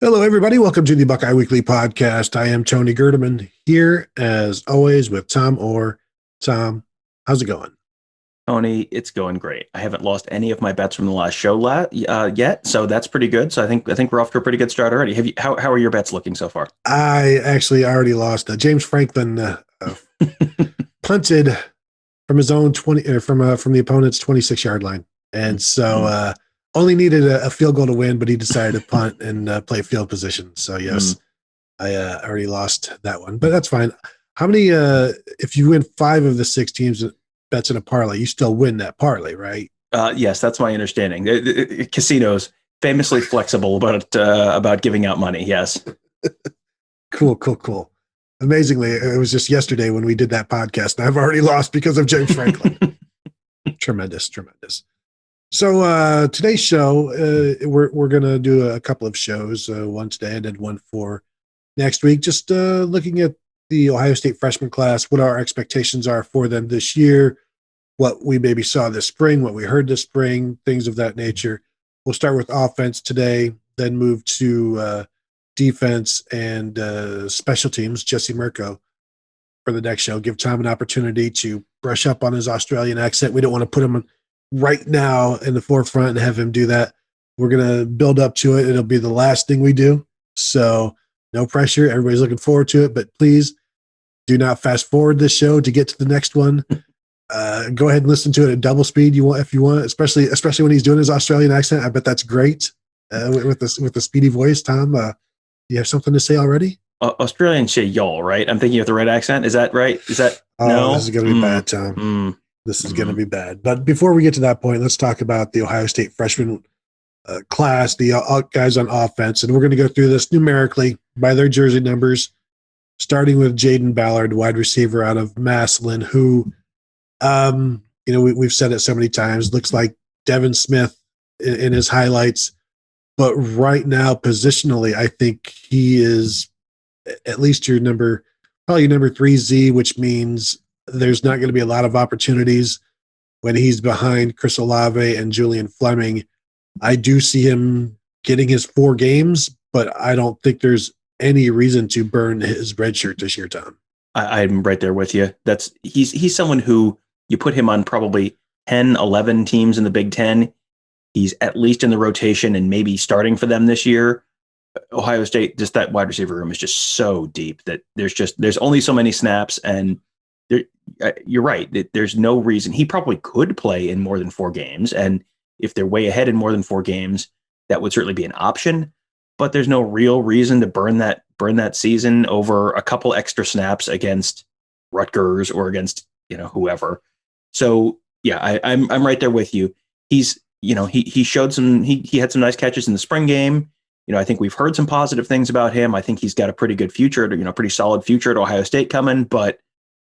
Hello, everybody. Welcome to the Buckeye Weekly Podcast. I am Tony Gerdeman here, as always, with Tom Orr. Tom, how's it going? Tony, it's going great. I haven't lost any of my bets from the last show yet, so that's pretty good. So I think we're off to a pretty good start already. How are your bets looking so far? I actually already lost. James Franklin punted from his own 20 from the opponent's 26-yard line, and so only needed a field goal to win, but he decided to punt and play field position. So yes, I already lost that one, but that's fine. How many? If you win 5 of the 6 teams bets in a parlay, you still win that parlay, right? Yes, that's my understanding. Casinos famously flexible about giving out money. Yes. Cool. Amazingly, it was just yesterday when we did that podcast, and I've already lost because of James Franklin. Tremendous. So today's show, we're going to do a couple of shows, one today and then one for next week, just looking at the Ohio State freshman class, what our expectations are for them this year, what we maybe saw this spring, what we heard this spring, things of that nature. We'll start with offense today, then move to defense and special teams, Jesse Mirko, for the next show. Give Tom an opportunity to brush up on his Australian accent. We don't want to put him right now in the forefront and have him do that. We're going to build up to it. It'll be the last thing we do. So no pressure. Everybody's looking forward to it, but please do not fast forward this show to get to the next one. Go ahead and listen to it at double speed if you want, especially when he's doing his Australian accent. I bet that's great with the speedy voice. Tom, you have something to say already? Australians say y'all, right? I'm thinking you have the right accent. Is that right? No? This is going to be bad, Tom. This is going to be bad. But before we get to that point, let's talk about the Ohio State freshman class, the guys on offense. And we're going to go through this numerically by their jersey numbers, starting with Jayden Ballard, wide receiver out of Massillon, who, we've said it so many times, looks like Devin Smith in his highlights. But right now, positionally, I think he is at least your number 3Z, which means there's not going to be a lot of opportunities when he's behind Chris Olave and Julian Fleming. I do see him getting his 4 games, but I don't think there's any reason to burn his red shirt this year, Tom. I'm right there with you. He's someone who you put him on probably 10, 11 teams in the Big Ten. He's at least in the rotation and maybe starting for them this year. Ohio State, just that wide receiver room is just so deep that there's only so many snaps, and you're right. There's no reason. He probably could play in more than 4 games, and if they're way ahead in more than 4 games, that would certainly be an option. But there's no real reason to burn that season over a couple extra snaps against Rutgers or against whoever. So yeah, I'm right there with you. He's he showed he had some nice catches in the spring game. I think we've heard some positive things about him. I think he's got a pretty good future, pretty solid future at Ohio State coming, but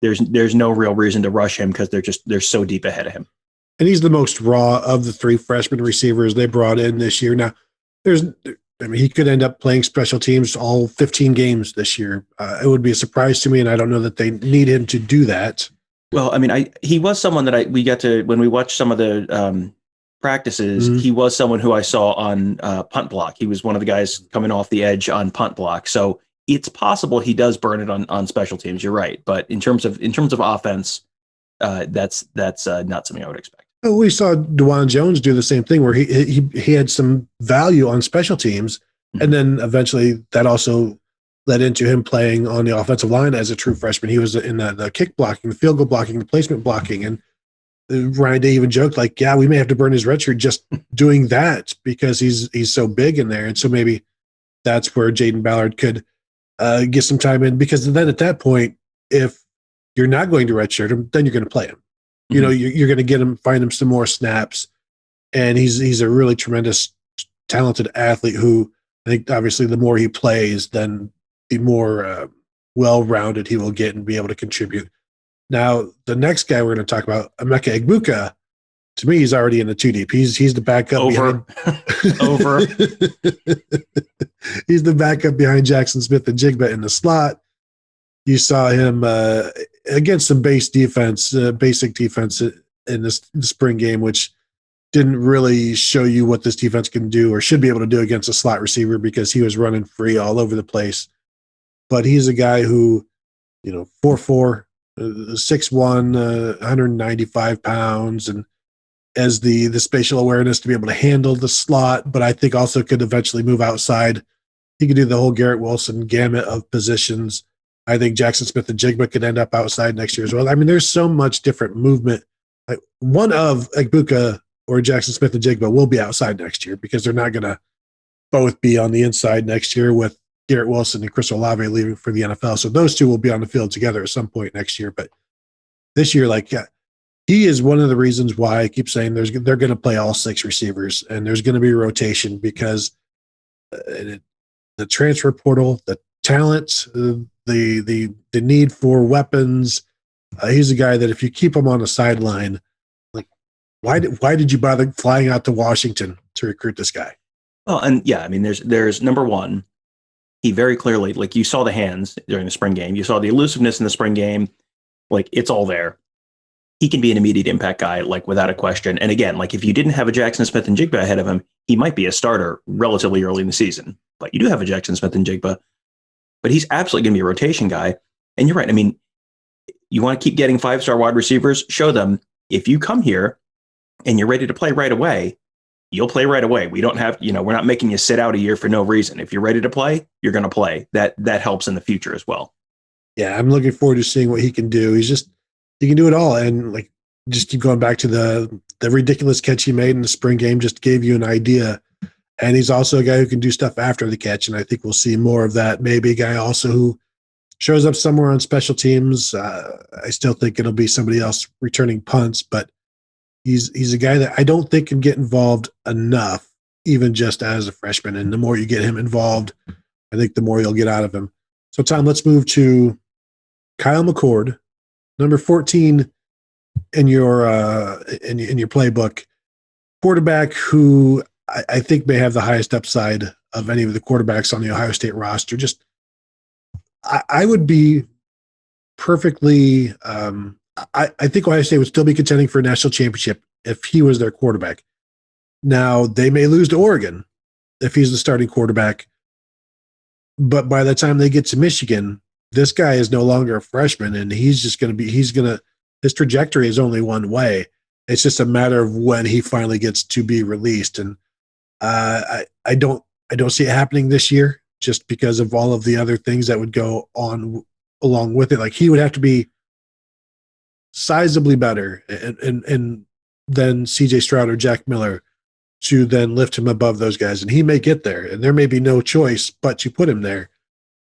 there's no real reason to rush him because they're so deep ahead of him. And he's the most raw of the 3 freshman receivers they brought in this year. Now, he could end up playing special teams all 15 games this year. It would be a surprise to me, and I don't know that they need him to do that. Well, I mean, he was someone that we got to, when we watched some of the practices, he was someone who I saw on punt block. He was one of the guys coming off the edge on punt block. So it's possible he does burn it on special teams. You're right, but in terms of offense, that's not something I would expect. We saw DeJuan Jones do the same thing, where he had some value on special teams, and then eventually that also led into him playing on the offensive line as a true freshman. He was in the kick blocking, the field goal blocking, the placement blocking, and Ryan Day even joked like, "Yeah, we may have to burn his red shirt just doing that because he's so big in there." And so maybe that's where Jayden Ballard could get some time in, because then at that point, if you're not going to redshirt him, then you're going to play him. You're going to get him, find him some more snaps, and he's a really tremendous, talented athlete who I think obviously the more he plays, then the more well-rounded he will get and be able to contribute. Now, the next guy we're going to talk about, Emeka Egbuka, to me, he's already in the 2 deep. He's the backup over. He's the backup behind Jackson Smith and Jigba in the slot. You saw him against some basic defense in the spring game, which didn't really show you what this defense can do or should be able to do against a slot receiver because he was running free all over the place. But he's a guy who, 4'4", 6'1", 195 pounds, and as the spatial awareness to be able to handle the slot, but I think also could eventually move outside. He could do the whole Garrett Wilson gamut of positions. I think Jackson Smith-Njigba could end up outside next year as well. I mean, there's so much different movement. Like one of Egbuka or Jackson Smith-Njigba will be outside next year because they're not going to both be on the inside next year with Garrett Wilson and Chris Olave leaving for the NFL. So those two will be on the field together at some point next year. But this year, he is one of the reasons why I keep saying they're going to play all 6 receivers and there's going to be rotation because the transfer portal, the talent, the need for weapons. He's a guy that if you keep him on the sideline, why did you bother flying out to Washington to recruit this guy? Well, and yeah, I mean, there's number one. He very clearly, you saw the hands during the spring game. You saw the elusiveness in the spring game. It's all there. He can be an immediate impact guy, without a question. And again, if you didn't have a Jackson Smith-Njigba ahead of him, he might be a starter relatively early in the season. But you do have a Jackson Smith-Njigba, but he's absolutely going to be a rotation guy. And you're right. I mean, you want to keep getting 5-star wide receivers, show them if you come here and you're ready to play right away, you'll play right away. We don't have, we're not making you sit out a year for no reason. If you're ready to play, you're going to play. That helps in the future as well. Yeah, I'm looking forward to seeing what he can do. He can do it all. And just keep going back to the ridiculous catch he made in the spring game, just gave you an idea. And he's also a guy who can do stuff after the catch. And I think we'll see more of that. Maybe a guy also who shows up somewhere on special teams. I still think it'll be somebody else returning punts, but he's a guy that I don't think can get involved enough, even just as a freshman. And the more you get him involved, I think the more you'll get out of him. So Tom, let's move to Kyle McCord, number 14 in your playbook, quarterback who I think may have the highest upside of any of the quarterbacks on the Ohio State roster. Just I would be perfectly. I think Ohio State would still be contending for a national championship if he was their quarterback. Now they may lose to Oregon if he's the starting quarterback, but by the time they get to Michigan, this guy is no longer a freshman, and his trajectory is only one way. It's just a matter of when he finally gets to be released. And I don't see it happening this year just because of all of the other things that would go on along with it. He would have to be sizably better and than CJ Stroud or Jack Miller to then lift him above those guys. And he may get there, and there may be no choice but to put him there.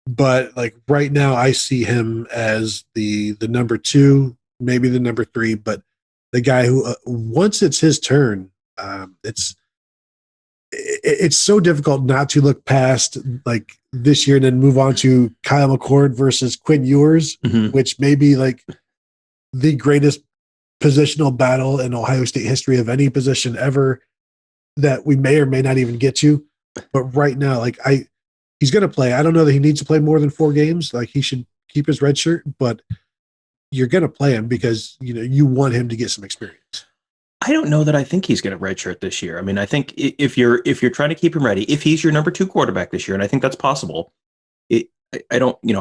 But right now, I see him as the number 2, maybe the number 3, but the guy who once it's his turn, it's so difficult not to look past this year and then move on to Kyle McCord versus Quinn Ewers, which may be the greatest positional battle in Ohio State history of any position ever that we may or may not even get to. But right now, he's going to play. I don't know that he needs to play more than 4 games. He should keep his red shirt, but you're going to play him because, you want him to get some experience. I don't know that I think he's going to redshirt this year. I mean, I think if you're trying to keep him ready, if he's your number 2 quarterback this year, and I think that's possible, I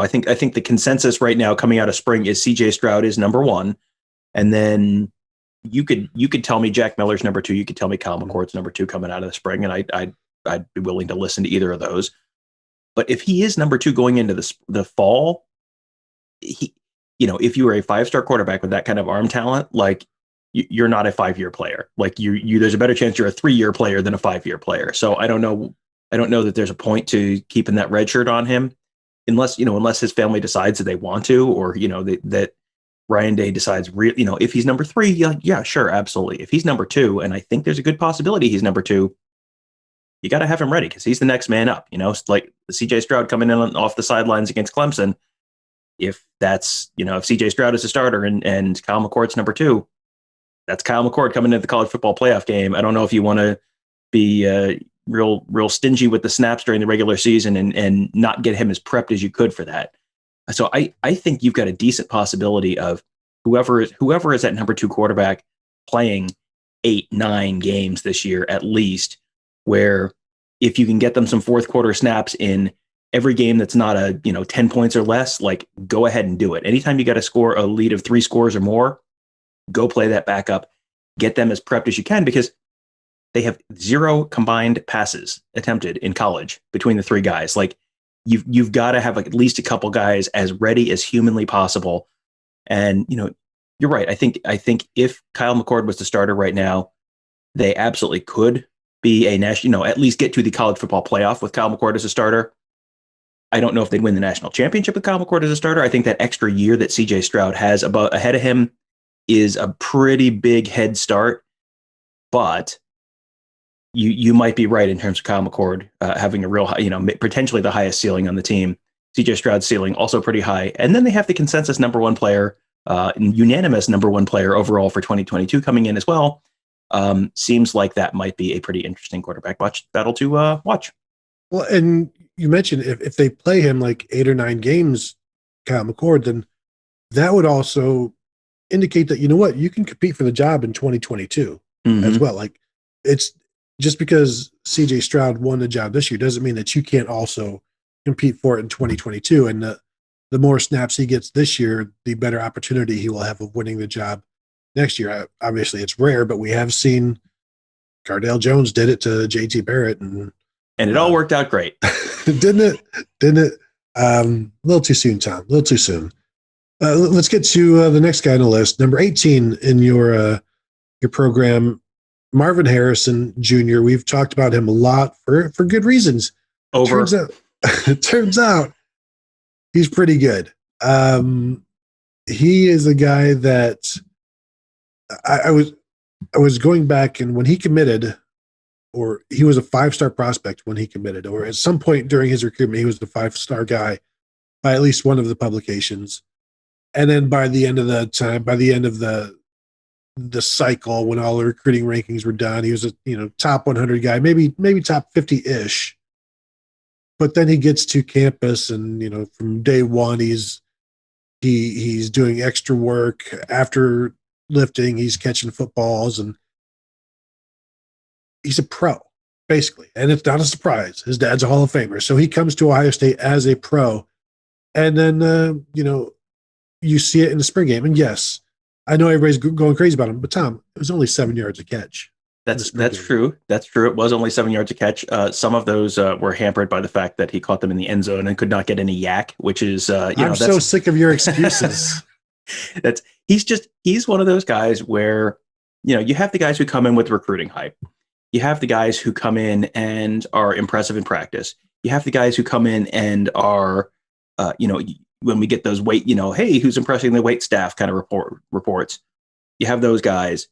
think the consensus right now coming out of spring is CJ Stroud is number 1, and then you could tell me Jack Miller's number 2, you could tell me Kyle McCord's number 2 coming out of the spring, and I'd be willing to listen to either of those. But if he is number 2 going into the fall, if you were a 5-star quarterback with that kind of arm talent, you're not a 5-year player. There's a better chance you're a 3-year player than a 5-year player. So I don't know that there's a point to keeping that red shirt on him, unless his family decides that they want to, or that Ryan Day decides, if he's number 3, yeah, sure, absolutely. If he's number 2, and I think there's a good possibility he's number 2, you got to have him ready because he's the next man up. Like CJ Stroud coming in off the sidelines against Clemson. If that's if CJ Stroud is a starter and Kyle McCord's number 2. That's Kyle McCord coming into the college football playoff game. I don't know if you want to be real stingy with the snaps during the regular season and not get him as prepped as you could for that. So I think you've got a decent possibility of whoever is that number 2 quarterback playing 8-9 games this year at least, where if you can get them some fourth quarter snaps in every game that's not 10 points or less, like go ahead and do it. Anytime you got to score a lead of 3 scores or more, go play that backup, get them as prepped as you can, because they have 0 combined passes attempted in college between the 3 guys. Like you've got to have like at least a couple guys as ready as humanly possible. And you're right. I think if Kyle McCord was the starter right now, they absolutely could be a national, at least get to the college football playoff with Kyle McCord as a starter. I don't know if they'd win the national championship with Kyle McCord as a starter. I think that extra year that CJ Stroud has ahead of him is a pretty big head start. But you might be right in terms of Kyle McCord having a real high, potentially the highest ceiling on the team. CJ Stroud's ceiling also pretty high. And then they have the consensus number 1 player, unanimous number 1 player overall for 2022 coming in as well. Seems like that might be a pretty interesting quarterback battle to watch. Well, and you mentioned if they play him like 8 or 9 games, Kyle McCord, then that would also indicate that, you can compete for the job in 2022 as well. Like it's just because CJ Stroud won the job this year doesn't mean that you can't also compete for it in 2022. And the more snaps he gets this year, the better opportunity he will have of winning the job next year. Obviously it's rare, but we have seen Cardale Jones did it to JT Barrett and it all worked out great. Didn't it? A little too soon, Tom. A little too soon. Let's get to the next guy on the list. Number 18 in your program, Marvin Harrison Jr. We've talked about him a lot for good reasons. Turns out he's pretty good. He is a guy that I was going back, and when he committed, or he was a 5-star prospect when he committed, or at some point during his recruitment, he was the 5-star guy by at least one of the publications. And then by the end of the time, by the end of the cycle, when all the recruiting rankings were done, he was a top 100 guy, maybe top 50-ish. But then he gets to campus, and from day one, he's doing extra work after lifting. He's catching footballs, and he's a pro, basically. And it's not a surprise. His dad's a Hall of Famer. So he comes to Ohio State as a pro. And then, you see it in the spring game. And yes, I know everybody's going crazy about him, but Tom, it was only 7 yards a catch. That's true. That's true. It was only 7 yards a catch. Some of those were hampered by the fact that he caught them in the end zone and could not get any yak, which is, I'm so sick of your excuses. He's one of those guys where, you have the guys who come in with recruiting hype. You have the guys who come in and are impressive in practice. You have the guys who come in and are, when we get those weight, hey, who's impressing the weight staff kind of reports. You have those guys.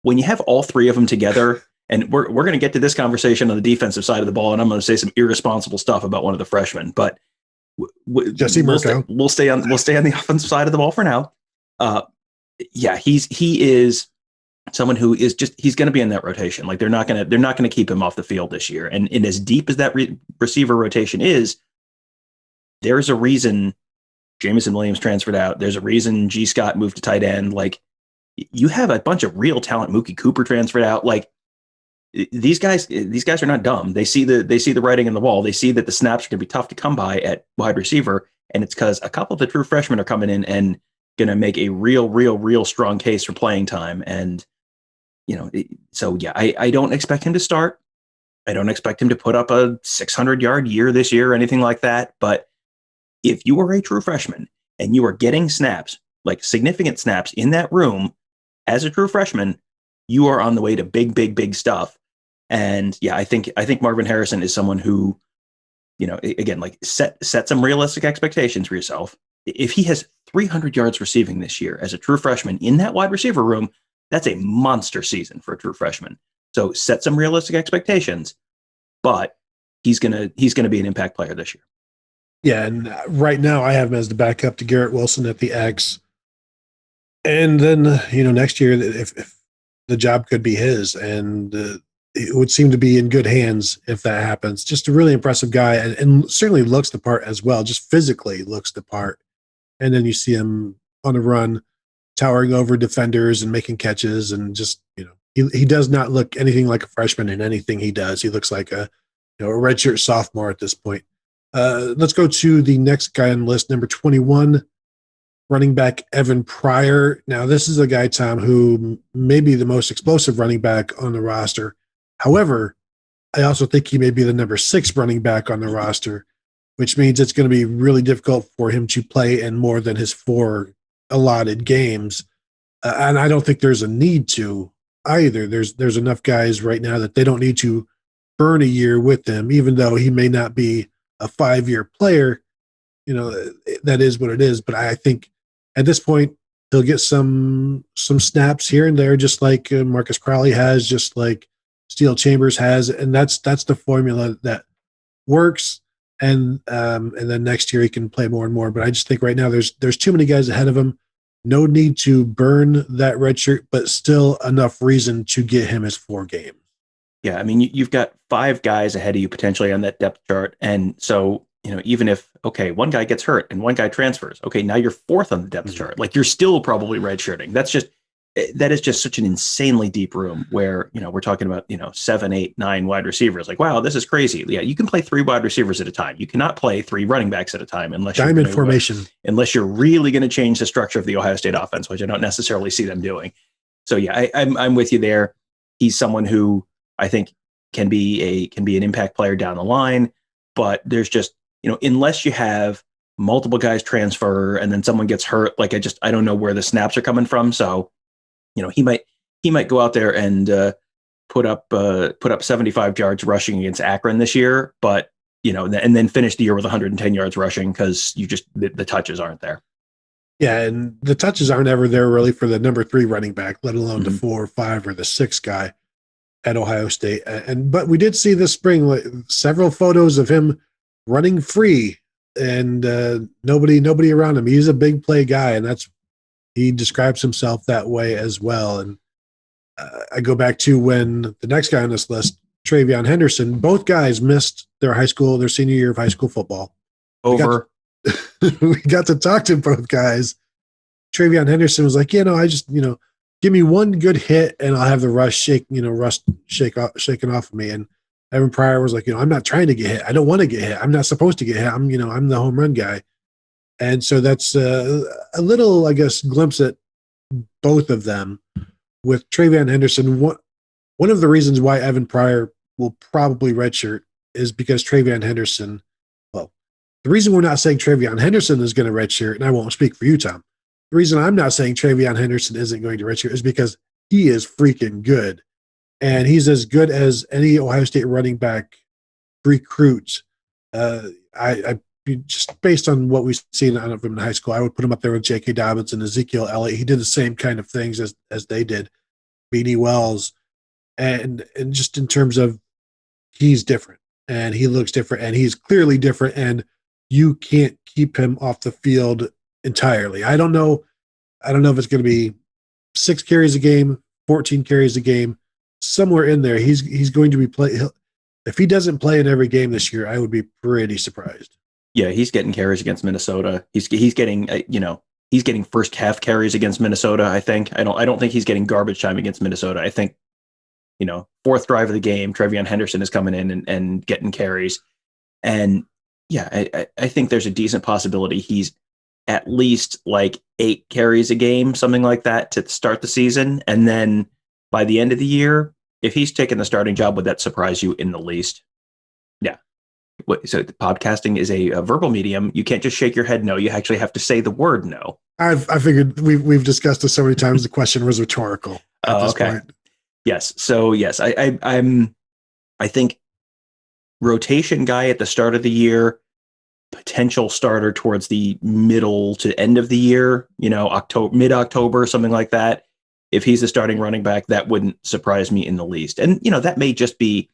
When you have all 3 of them together, and we're going to get to this conversation on the defensive side of the ball, and I'm going to say some irresponsible stuff about one of the freshmen, but Jesse Murko. We'll stay on the offensive side of the ball for now. He is someone who is he's going to be in that rotation. Like they're not going to keep him off the field this year. And as deep as that receiver rotation is, there's a reason Jameson Williams transferred out. There's a reason G. Scott moved to tight end. Like you have a bunch of real talent. Mookie Cooper transferred out. Like these guys are not dumb. They see the writing on the wall. They see that the snaps are going to be tough to come by at wide receiver. And it's because a couple of the true freshmen are coming in and going to make a real strong case for playing time. And, I don't expect him to start. I don't expect him to put up a 600-yard year this year or anything like that. But if you are a true freshman and you are getting snaps, like significant snaps in that room as a true freshman, you are on the way to big stuff. And I think Marvin Harrison is someone who, again, like set some realistic expectations for yourself. If he has 300 yards receiving this year as a true freshman in that wide receiver room, that's a monster season for a true freshman. So set some realistic expectations, but he's gonna be an impact player this year. Yeah, and right now I have him as the backup to Garrett Wilson at the X. And then, next year, if the job could be his, and it would seem to be in good hands if that happens. Just a really impressive guy, and certainly looks the part as well, just physically looks the part. And then you see him on the run, towering over defenders and making catches, and just, he does not look anything like a freshman in anything he does. He looks like a redshirt sophomore at this point. Let's go to the next guy on the list, number 21, running back Evan Pryor. Now, this is a guy, Tom, who may be the most explosive running back on the roster. However, I also think he may be the number 6 running back on the roster, which means it's going to be really difficult for him to play in more than his 4 allotted games. And I don't think there's a need to either. There's enough guys right now that they don't need to burn a year with him, even though he may not be a 5-year player. That is what it is. But I think at this point, he'll get some snaps here and there, just like Marcus Crowley has, just like Steel Chambers has. And that's the formula that works. And then next year he can play more and more. But I just think right now there's too many guys ahead of him. No need to burn that red shirt, but still enough reason to get him his 4 games. Yeah, I mean, you've got 5 guys ahead of you potentially on that depth chart. And so, even if, one guy gets hurt and one guy transfers, now you're 4th on the depth chart. Like, you're still probably redshirting. That is just such an insanely deep room where, we're talking about, 7, 8, 9 wide receivers. Like, wow, this is crazy. Yeah, you can play 3 wide receivers at a time. You cannot play 3 running backs at a time unless diamond formation. Unless you're really going to change the structure of the Ohio State offense, which I don't necessarily see them doing. So yeah, I'm with you there. He's someone who I think can be an impact player down the line, but there's just, unless you have multiple guys transfer and then someone gets hurt, like I don't know where the snaps are coming from. So, he might go out there and put up 75 yards rushing against Akron this year, but and then finish the year with 110 yards rushing because the touches aren't there. Yeah, and the touches aren't ever there really for the number 3 running back, let alone the 4 or 5 or the 6 guy at Ohio State. But we did see this spring several photos of him running free and nobody around him. He's a big play guy, and he describes himself that way as well. And I go back to when the next guy on this list, TreVeyon Henderson, both guys missed their senior year of high school football. We got to talk to both guys. TreVeyon Henderson was like, I just, give me one good hit and I'll have the rust shaken off of me. And Evan Pryor was like, I'm not trying to get hit. I don't want to get hit. I'm not supposed to get hit. I'm the home run guy. And so that's a little, I guess, glimpse at both of them. With TreVeyon Henderson, one of the reasons why Evan Pryor will probably redshirt is because TreVeyon Henderson, the reason we're not saying TreVeyon Henderson is going to redshirt, and I won't speak for you, Tom, the reason I'm not saying TreVeyon Henderson isn't going to redshirt is because he is freaking good. And he's as good as any Ohio State running back recruit. I just based on what we've seen out of him in high school, I would put him up there with J.K. Dobbins and Ezekiel Elliott. He did the same kind of things as they did, Beanie Wells. And just in terms of he's different, and he looks different, and he's clearly different, and you can't keep him off the field entirely. I don't know if it's going to be 6 carries a game, 14 carries a game, somewhere in there. He's going to be if he doesn't play in every game this year, I would be pretty surprised. Yeah, he's getting carries against Minnesota. He's getting he's getting first half carries against Minnesota. I think I don't think he's getting garbage time against Minnesota. I think 4th drive of the game, TreVeyon Henderson is coming in and getting carries, and yeah, I think there's a decent possibility he's at least like 8 carries a game, something like that, to start the season, and then by the end of the year, if he's taking the starting job, would that surprise you in the least? Yeah. So podcasting is a verbal medium. You can't just shake your head no. You actually have to say the word no. I figured we've discussed this so many times. The question was rhetorical at this point. Yes. So yes, I think rotation guy at the start of the year, potential starter towards the middle to end of the year. Mid-October, something like that. If he's the starting running back, that wouldn't surprise me in the least. And that may just be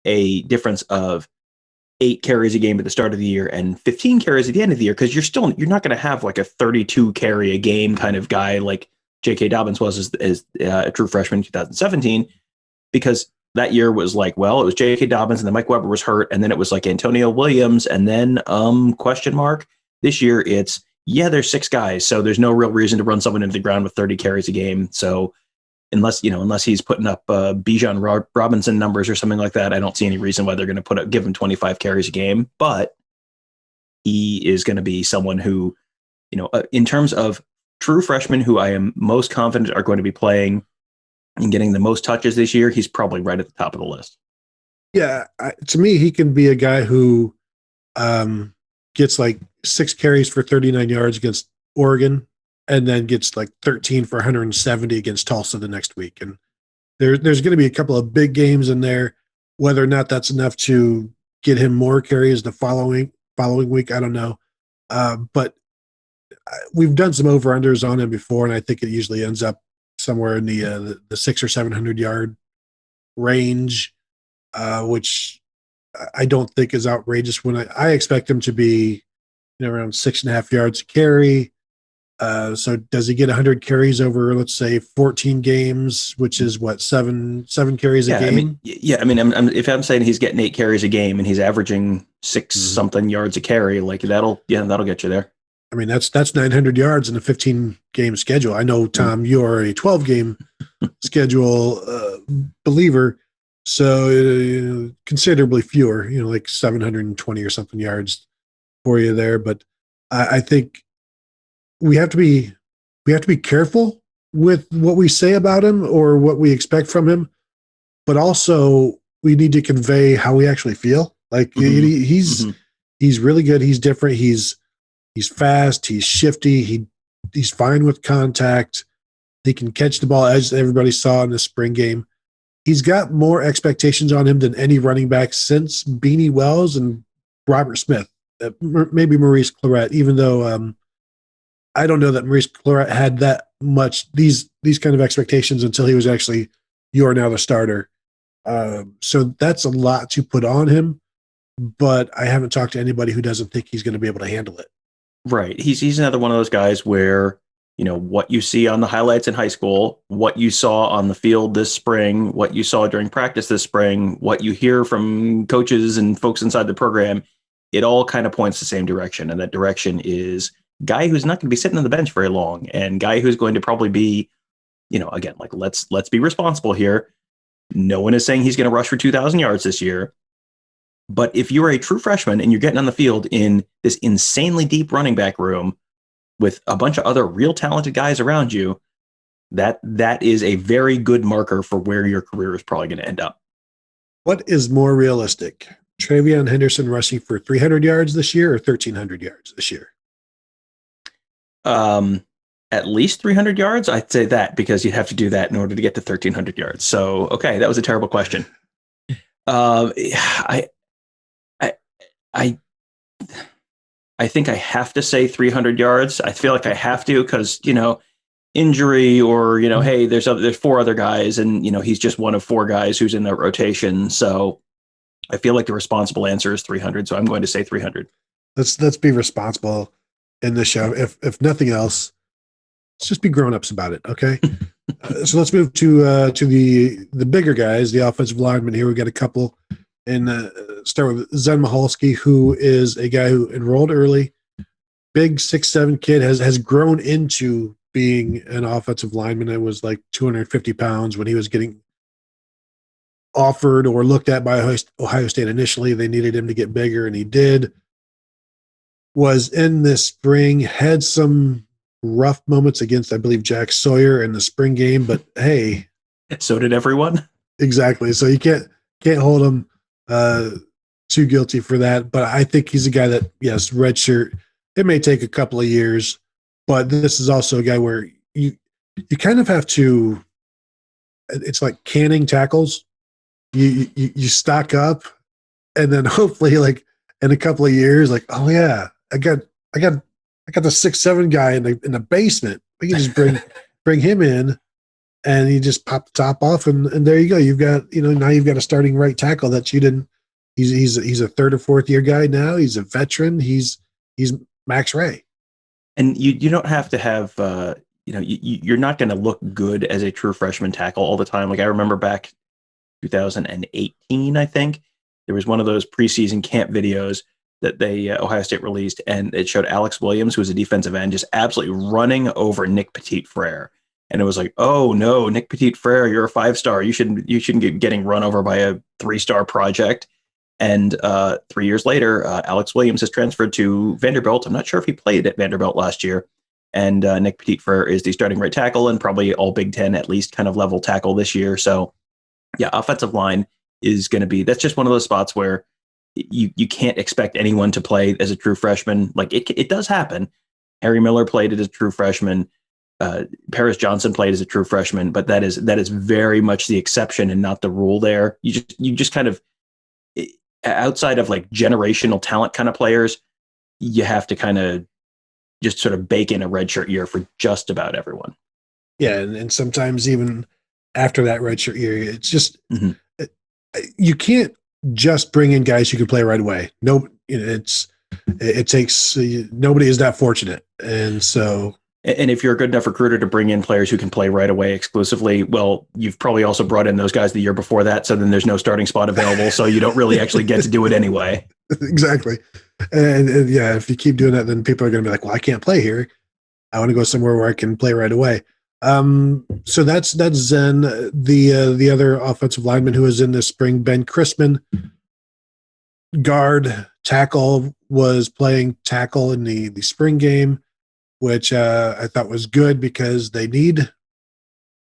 a difference of 8 carries a game at the start of the year and 15 carries at the end of the year, because you're not going to have like a 32 carry a game kind of guy like J.K. Dobbins was as a true freshman in 2017, because that year was like, well, it was J.K. Dobbins and then Mike Weber was hurt, and then it was like Antonio Williams and then question mark. This year there's 6 guys, so there's no real reason to run someone into the ground with 30 carries a game. So unless he's putting up Bijan Robinson numbers or something like that, I don't see any reason why they're going to give him 25 carries a game. But he is going to be someone who, in terms of true freshmen who I am most confident are going to be playing and getting the most touches this year, he's probably right at the top of the list. Yeah, to me, he can be a guy who gets like 6 carries for 39 yards against Oregon, and then gets like 13 for 170 against Tulsa the next week. And there's going to be a couple of big games in there. Whether or not that's enough to get him more carries the following week, I don't know. But we've done some over-unders on him before, and I think it usually ends up somewhere in the 600 or 700 yard range, which I don't think is outrageous. When I expect him to be around 6.5 yards a carry. So does he get 100 carries over, let's say, 14 games, which is what, seven carries a game? If I'm saying he's getting 8 carries a game and he's averaging 6 something yards a carry, like that'll get you there. I mean, that's 900 yards in a 15 game schedule. I know, Tom, you're a 12 game schedule believer. So considerably fewer, like 720 or something yards for you there. But I think we have to be careful with what we say about him or what we expect from him, but also we need to convey how we actually feel. Like he's really good. He's different. He's fast. He's shifty. He's fine with contact. He can catch the ball, as everybody saw in the spring game. He's got more expectations on him than any running back since Beanie Wells and Robert Smith, maybe Maurice Clarett, even though I don't know that Maurice Clarett had that much, these kind of expectations until he was actually, you are now the starter. So that's a lot to put on him, but I haven't talked to anybody who doesn't think he's going to be able to handle it. Right. He's another one of those guys where, what you see on the highlights in high school, what you saw on the field this spring, what you saw during practice this spring, what you hear from coaches and folks inside the program, it all kind of points the same direction. And that direction is guy who's not going to be sitting on the bench very long, and guy who's going to probably be, again, like let's be responsible here. No one is saying he's going to rush for 2,000 yards this year. But if you're a true freshman and you're getting on the field in this insanely deep running back room with a bunch of other real talented guys around you, that is a very good marker for where your career is probably going to end up. What is more realistic? TreVeyon Henderson rushing for 300 yards this year or 1,300 yards this year? At least 300 yards. I'd say that, because you'd have to do that in order to get to 1,300 yards. So, okay, that was a terrible question. I think I have to say 300 yards. I feel like I have to, because, injury or, hey, there's 4 other guys and, he's just one of 4 guys who's in that rotation. So I feel like the responsible answer is 300. So I'm going to say 300. Let's be responsible in this show. If nothing else, let's just be grown-ups about it. Okay. So let's move to the bigger guys, the offensive linemen here. We got a couple, and start with Zen Michalski, who is a guy who enrolled early, big 6'7" kid, has grown into being an offensive lineman. It was like 250 pounds when he was getting offered or looked at by Ohio State initially. They needed him to get bigger, and he did. Was in this spring, had some rough moments against, I believe, Jack Sawyer in the spring game, but hey. So did everyone. Exactly. So you can't hold him too guilty for that. But I think he's a guy that, yes, redshirt. It may take a couple of years, but this is also a guy where you kind of have to, it's like canning tackles. You stock up, and then hopefully, like in a couple of years, like, oh yeah, I got the 6'7" guy in the basement. We can just bring him in, and you just pop the top off, and there you go. You've got, now you've got a starting right tackle that you didn't. He's a 3rd or 4th year guy now. He's a veteran. He's Max Ray. And you don't have to have you're not going to look good as a true freshman tackle all the time. Like I remember back 2018, I think there was one of those preseason camp videos that Ohio State released, and it showed Alex Williams, who was a defensive end, just absolutely running over Nick Petit-Frere. And it was like, oh no, Nick Petit-Frere, you're a 5-star. You shouldn't get getting run over by a 3-star project. And 3 years later, Alex Williams has transferred to Vanderbilt. I'm not sure if he played at Vanderbilt last year. And Nick Petit-Frere is the starting right tackle and probably all Big Ten at least kind of level tackle this year. So yeah, offensive line is going to be, that's just one of those spots where you can't expect anyone to play as a true freshman. Like it does happen. Harry Miller played as a true freshman. Paris Johnson played as a true freshman, but that is very much the exception and not the rule there. You just kind of, outside of like generational talent kind of players, you have to kind of just sort of bake in a redshirt year for just about everyone. Yeah. And sometimes even after that redshirt year, it's just, you can't just bring in guys who can play right away. No, it takes, nobody is that fortunate. And so, and if you're a good enough recruiter to bring in players who can play right away exclusively, well, you've probably also brought in those guys the year before that. So then there's no starting spot available. So you don't really actually get to do it anyway. Exactly. And yeah, if you keep doing that, then people are going to be like, well, I can't play here. I want to go somewhere where I can play right away. So that's Zen. The other offensive lineman who was in this spring, Ben Christman, guard tackle, was playing tackle in the spring game, which I thought was good because they need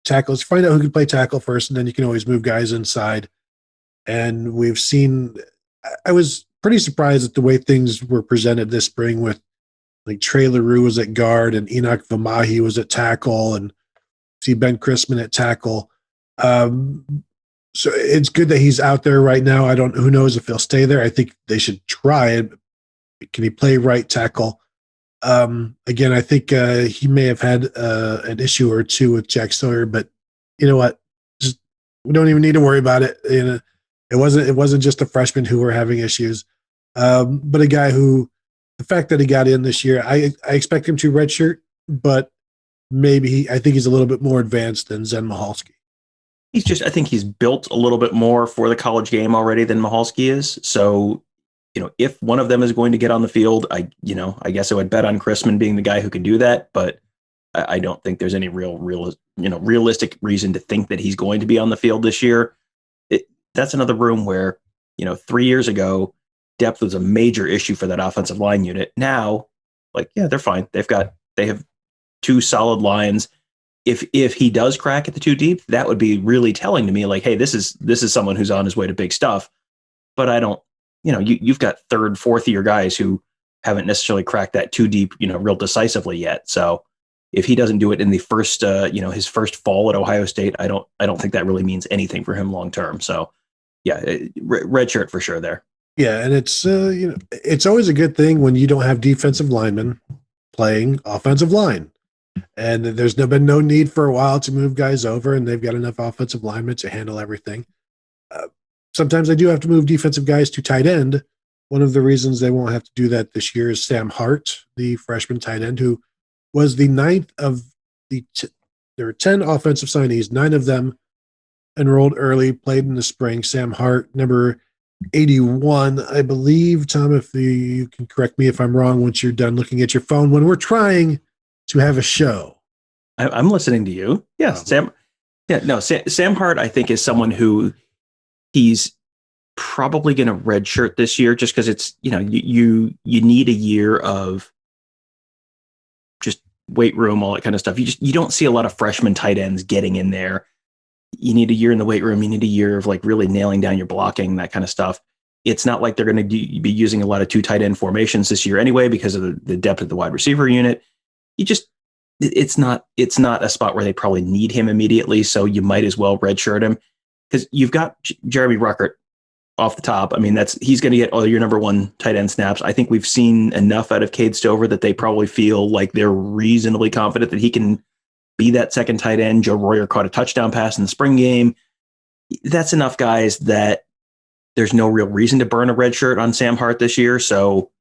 tackles. Find out who can play tackle first, and then you can always move guys inside. And we've seen, I was pretty surprised at the way things were presented this spring with like Trey LaRue was at guard and Enoch Vamahi was at tackle and see Ben Christman at tackle. So it's good that he's out there right now. Who knows if he'll stay there. I think they should try it. Can he play right tackle? Again, I think he may have had an issue or two with Jack Sawyer, but you know what? We don't even need to worry about it. It wasn't just the freshmen who were having issues, but a guy who, the fact that he got in this year, I expect him to redshirt, but maybe I think he's a little bit more advanced than Zen Michalski. I think he's built a little bit more for the college game already than Michalski is. So, if one of them is going to get on the field, I guess I would bet on Christman being the guy who could do that, but I don't think there's any realistic reason to think that he's going to be on the field this year. That's another room where, 3 years ago, depth was a major issue for that offensive line unit. Now, they're fine. They have two solid lines. If he does crack at the 2 deep, that would be really telling to me, like, hey, this is someone who's on his way to big stuff. But I don't, you've got 3rd, 4th year guys who haven't necessarily cracked that 2 deep, real decisively yet. So if he doesn't do it in the first, his first fall at Ohio State, I don't think that really means anything for him long term. So yeah, red shirt for sure there. Yeah, and it's it's always a good thing when you don't have defensive linemen playing offensive line. And there's been no need for a while to move guys over, and they've got enough offensive linemen to handle everything. Sometimes they do have to move defensive guys to tight end. One of the reasons they won't have to do that this year is Sam Hart, the freshman tight end, who was the 9th of there were 10 offensive signees. 9 of them enrolled early, played in the spring. Sam Hart, number 81, I believe. Tom, if you can correct me if I'm wrong once you're done looking at your phone. When we're trying to have a show. I'm listening to you. Yes, Sam. Yeah, no, Sam Hart, I think, is someone who he's probably going to redshirt this year just because it's, you need a year of just weight room, all that kind of stuff. You don't see a lot of freshman tight ends getting in there. You need a year in the weight room. You need a year of really nailing down your blocking, that kind of stuff. It's not like they're going to be using a lot of 2 tight end formations this year anyway because of the depth of the wide receiver unit. It's not a spot where they probably need him immediately. So you might as well redshirt him because you've got Jeremy Ruckert off the top. I mean, he's going to get all your number 1 tight end snaps. I think we've seen enough out of Cade Stover that they probably feel like they're reasonably confident that he can be that second tight end. Joe Royer caught a touchdown pass in the spring game. That's enough guys that there's no real reason to burn a red shirt on Sam Hart this year. So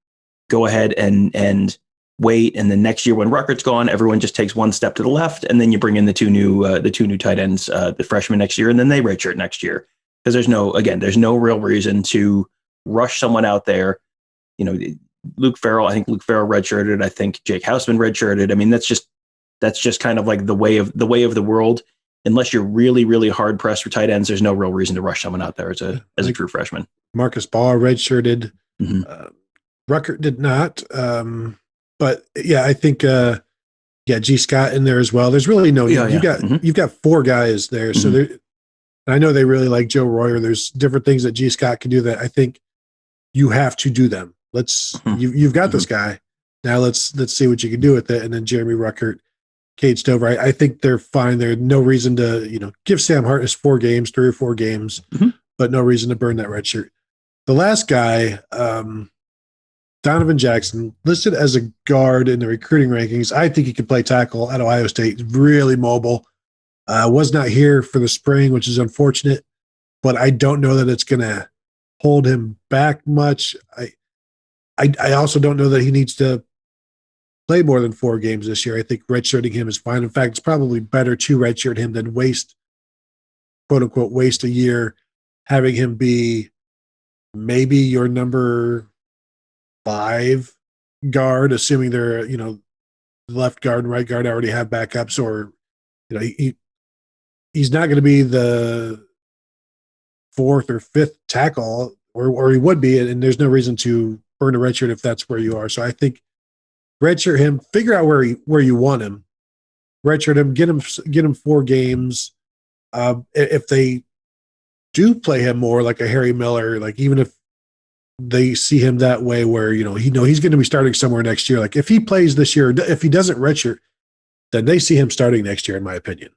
go ahead and wait. And then next year when Ruckert's gone, everyone just takes 1 step to the left. And then you bring in the two new tight ends, the freshmen next year, and then they redshirt next year. Because there's no real reason to rush someone out there. Luke Farrell, I think Luke Farrell redshirted. I think Jake Hausman redshirted. I mean, that's just, That's just kind of like the way of the world. Unless you're really, really hard pressed for tight ends, there's no real reason to rush someone out there as a true freshman. Marcus Ball redshirted. Mm-hmm. Ruckert did not. But yeah, I think G. Scott in there as well. There's really no you've got 4 guys there. So there, I know they really like Joe Royer. There's different things that G. Scott can do that I think you have to do them. You've got this guy. Now let's see what you can do with it. And then Jeremy Ruckert, Cade Stover. I think they're fine. There's no reason to, give Sam Hart his 3 or 4 games, but no reason to burn that red shirt. The last guy, Donovan Jackson, listed as a guard in the recruiting rankings. I think he could play tackle at Ohio State. He's really mobile. Was not here for the spring, which is unfortunate, but I don't know that it's going to hold him back much. I also don't know that he needs to play more than 4 games this year. I think redshirting him is fine. In fact, it's probably better to redshirt him than quote unquote, waste a year having him be maybe your number 5 guard, assuming they're, left guard and right guard already have backups, or, he's not going to be the 4th or 5th tackle, or he would be, and there's no reason to burn a redshirt if that's where you are. So I think redshirt him, figure out where you want him, redshirt him, get him 4 games. If they do play him more like a Harry Miller, like even if they see him that way where, he's going to be starting somewhere next year. Like if he plays this year, if he doesn't redshirt, then they see him starting next year, in my opinion.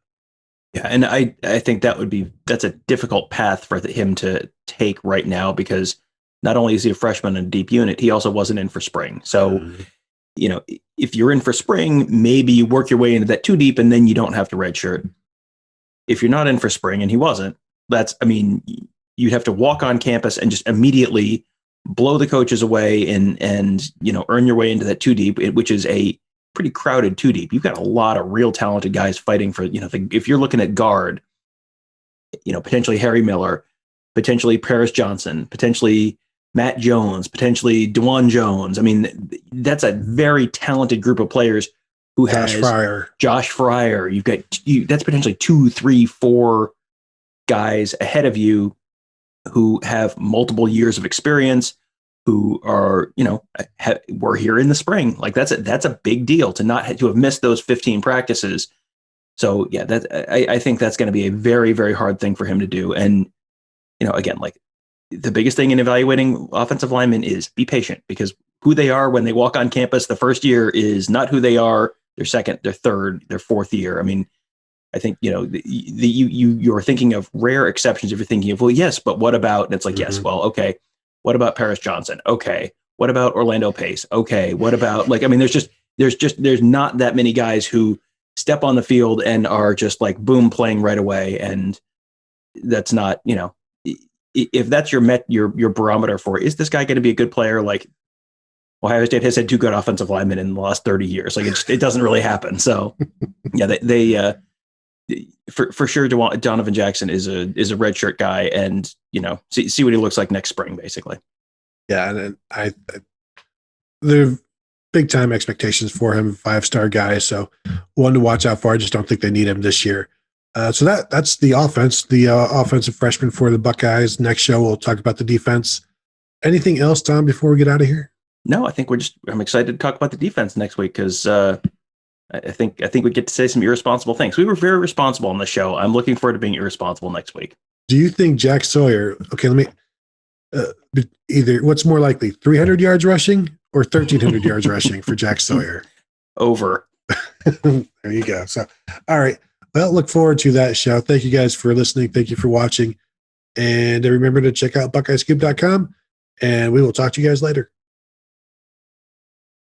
Yeah. And I think that's a difficult path for him to take right now, because not only is he a freshman in a deep unit, he also wasn't in for spring. So, if you're in for spring, maybe you work your way into that 2 deep and then you don't have to redshirt. If you're not in for spring, and he wasn't, you'd have to walk on campus and just immediately blow the coaches away and earn your way into that 2 deep, which is a pretty crowded 2 deep. You've got a lot of real talented guys fighting for, if you're looking at guard, potentially Harry Miller, potentially Paris Johnson, potentially Matt Jones, potentially DeJuan Jones. That's a very talented group of players who has Josh Fryer. You've got that's potentially 2, 3, 4 guys ahead of you who have multiple years of experience, who are, were here in the spring. Like that's a big deal to have missed those 15 practices. So yeah, I think that's going to be a very, very hard thing for him to do. And, again, like the biggest thing in evaluating offensive linemen is be patient, because who they are when they walk on campus the first year is not who they are their second, their third, their 4th year. I think, you're thinking of rare exceptions if you're thinking of, well, yes, but what about, and it's like, yes, well, okay. What about Paris Johnson? Okay. What about Orlando Pace? Okay. What about there's not that many guys who step on the field and are just like, boom, playing right away. And that's not, if that's your barometer for, is this guy going to be a good player? Like Ohio State has had 2 good offensive linemen in the last 30 years. Like it doesn't really happen. So yeah, they for sure, Donovan Jackson is a redshirt guy, and see what he looks like next spring, basically. Yeah, and I there are big time expectations for him, 5-star guy. So one to watch out for. I just don't think they need him this year. So that's the offense, the offensive freshman for the Buckeyes. Next show we'll talk about the defense. Anything else, Tom, before we get out of here? No, I think I'm excited to talk about the defense next week, because I think we get to say some irresponsible things. We were very responsible on the show. I'm looking forward to being irresponsible next week. Do you think Jack Sawyer? Okay, let me either. What's more likely, 300 yards rushing or 1,300 yards rushing for Jack Sawyer? Over. There you go. So, all right. Well, look forward to that show. Thank you guys for listening. Thank you for watching, and remember to check out BuckeyesCube.com. And we will talk to you guys later.